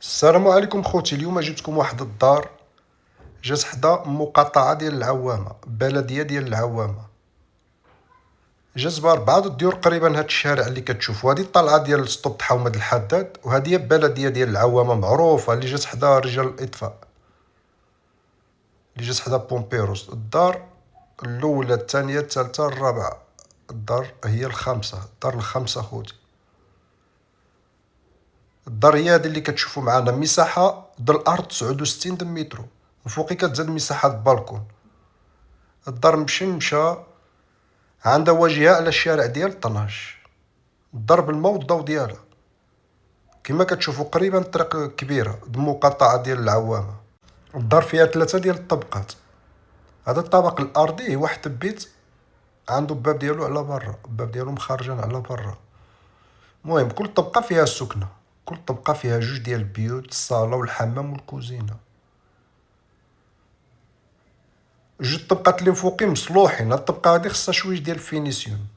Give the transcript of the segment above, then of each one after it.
السلام عليكم خوتي. اليوم جبتكم واحد الدار جات حدا مقاطعة ديال العوامة، بلدية ديال العوامة. جات ب4 الديور قريبا. هاد الشارع اللي كتشوفوا هادي الطلعة ديال سطوب تحومد الحداد، وهادي هي بلدية ديال العوامة معروفة اللي جات حدا رجال الإطفاء، اللي جات حدا بومبيروس. الدار الأولى الثانية الثالثة الرابعة، الدار هي الخامسة، الدار الخامسة خوتي. الدار هي هادي اللي كتشوفوا معانا. مساحة ديال الأرض 69 متر، وفوقي كتزاد مساحة البالكون. الدار مشمشة، عندها واجهة على الشارع ديال طناش. الدار بالما والضو ديالها كما كتشوفوا قريبا طريق كبيرة مقاطعة ديال العوامة. الدار فيها 3 ديال الطبقات. هذا الطابق الأرضي واحد بيت عنده الباب ديالو على برا، الباب ديالو مخرجان على برا. المهم كل طبقة فيها السكنة، كل طبقة فيها 2 ديال البيوت، الصالة والحمام والكوزينة. 2 طبقات اللي فوقي مصلوحين. هاد الطبقة هادي خصها شويش ديال الفينيسيون،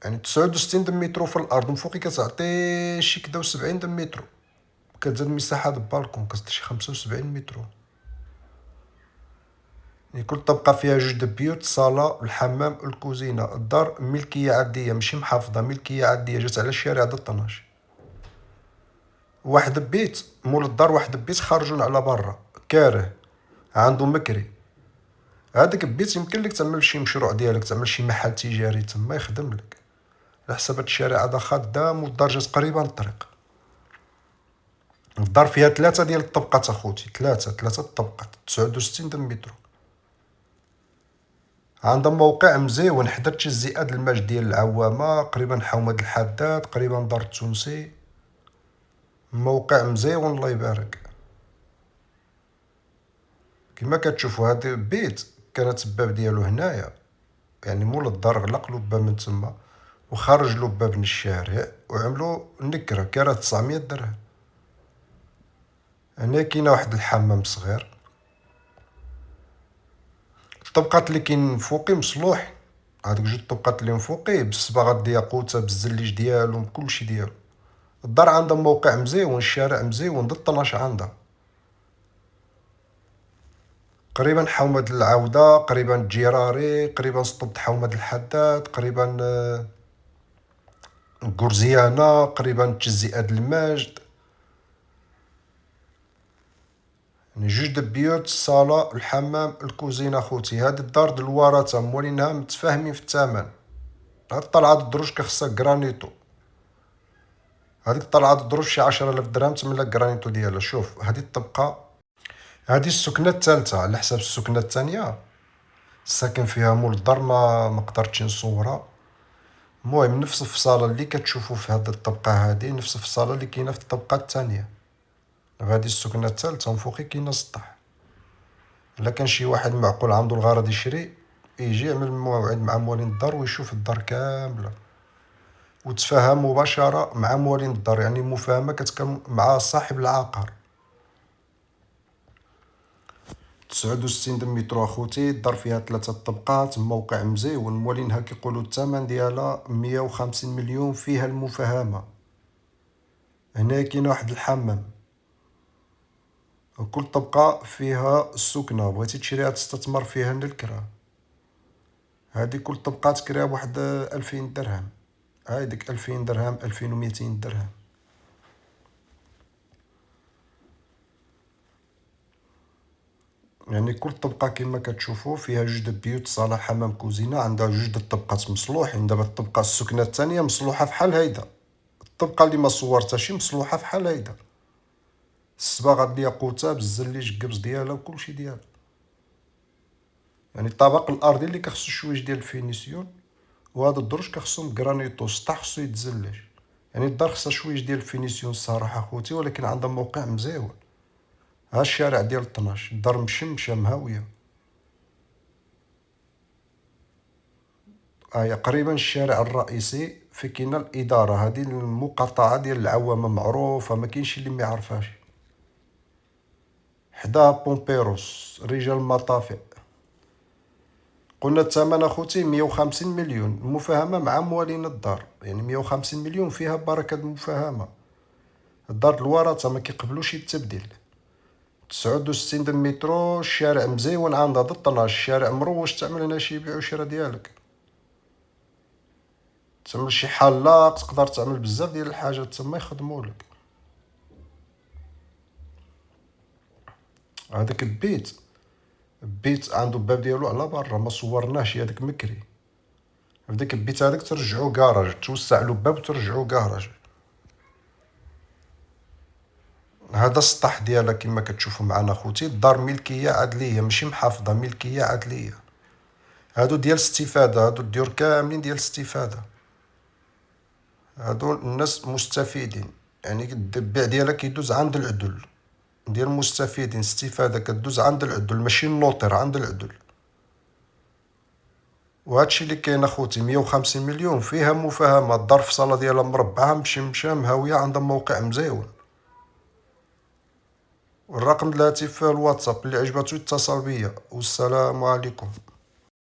يعني 69 متر في الارض، من فوقي كتعطي شي كدا 70 متر، كتزاد مساحه د البالكون كتعطي شي 75 متر. يعني كل طبقه فيها 2 د البيوت، الصاله الحمام الكوزينه. الدار ملكيه عاديه ماشي محافظه، ملكيه عاديه، جات على الشارع د 12. واحد بيت مول الدار، واحد بيت خارجون على برا كاره، عنده مكري. هذاك البيت يمكن لك تعمل شي مشروع ديالك، تعمل شي محل تجاري تما يخدم لك، على حساب هاد الشارع هذا خدام. والدار جات قريبه الطريق. الدار فيها 3 ديال الطبقات اخوتي، 3 الطبقات، 69 متر. عندها موقع مزيون حدا تجزئة الماج ديال العوامة، قريبا حومة الحداد، قريبا دار التونسي. موقع مزيون الله يبارك. كما كتشوفوا هاد البيت كانت الباب ديالو هنايا، يعني مول الدار غلق له باب من تما وخرج له باب من الشارع وعملوا نكره كانت 900 درهم. هنا كاينه واحد الحمام صغير. الطبقات اللي كاين فوقي مصلوح، هادوك 2 طبقات اللي من فوقي بالصباغه الياقوته بالزليج ديالهم بكلشي ديالو. الدار عندها موقع مزيون، الشارع مزيون، ضد 12 عندها. قريبا حومة العودة، قريبا الجيراري، قريبا سطوب حومة الحداد، قريبا قرزيانة، قريبا تجزئة الماجد. يعني 2 د البيوت، الصالة الحمام الكوزينة خوتي. هاد الدار د الورثة مولينها متفاهمين في الثمن. هاد طلعة الدروج كخصها كرانيتو، هاديك طلعة الدروج شي 10,000 درهم تملا كرانيتو ديالها. شوف هادي الطبقة، هادي السكنة الثالثة على حساب السكنة الثانية. الساكن فيها مول الدار ما قدرتش نصورها. المهم نفس الفصالة اللي كتشوفوا في هاد الطبقة هادي، نفس الفصالة اللي كاينة في الطبقة الثانية. غادي السكنة الثالثة ومن فوقي كاينة سطح. الا كان شي واحد معقول عنده الغرض يشري، يجي يعمل موعد مع موالين الدار ويشوف الدار كاملة وتفاهم مباشرة مع موالين الدار، يعني مفاهمة كتكون مع صاحب العقار. 69 متر اخوتي. الدار فيها 3 طبقات، موقع مزيون، موالينها كيقولوا الثمن ديالها 150 مليون فيها المفاهمة. هنا كاين واحد الحمام، وكل طبقة فيها السكنة. بغيتي تشريها تستثمر فيها للكرا. هادي كل طبقة تكريها بواحد 2000 درهم. هاي ديك 2000 درهم، 2200 درهم. يعني كل طبقة كما كتشوفوا فيها 2 د البيوت، صالة حمام كوزينة. عندها 2 د الطبقات مصلوحين. دابا الطبقة السكنة الثانية مصلوحة فحال هيدا، الطبقة اللي ما صورتهاش مصلوحة فحال هيدا، الصباغة الياقوتة بالزليج قبز ديالها وكلشي ديالها. يعني الطابق الأرضي اللي كخصو شويش ديال الفينيسيون، وهذا الدرج كخصهم كرانيتو، السطح خصو يتزلج. يعني الدار خصها شويش ديال الفينيسيون الصراحة خوتي، ولكن عندها موقع مزيون. ها الشارع ديال 12، الدار مشمشة مهاوية. هي قريبا الشارع الرئيسي في كاينه الاداره. هذه المقاطعه ديال العوامه معروفه، ما كاينش اللي ما يعرفهاش. حداها بومبيروس رجال المطافئ. قلنا الثمن اخوتي 150 مليون، المفاهمه مع موالين الدار، يعني 150 مليون فيها بركه المفاهمه. الدار د الورثة ما كيقبلوش التبديل. 69 د مترو، الشارع مزيون عندها ضد 12، الشارع مروج، تعمل هنا شي بيع وشرا ديالك، تعمل شي حلاق، تقدر تعمل بزاف ديال الحاجات تما يخدمولك. هذاك البيت عنده الباب ديالو على برا، ما صورناهش، هذاك مكري. في داك البيت هذاك ترجعو كراج، توسع له باب وترجعو كراج. هذا السطح ديالها كما كتشوفوا معنا خوتي، الدار ملكيه عدليه، ماشي محافظه، ملكيه عدليه. هادو ديال الاستفاده، هادو الديور كاملين ديال الاستفاده، هادو الناس مستفيدين، يعني البيع ديالها كيدوز عند العدل ديال المستفيدين، استفاده كدوز عند العدل، ماشي النوطير، عند العدل. وهادشي اللي كاين اخوتي، 150 مليون فيها مفاهمه، الدار في صاله ديالها مربعه مشمشه مهاويه، عندها موقع مزيون. والرقم الهاتف الواتساب اللي عجباتو يتصل بيا، والسلام عليكم.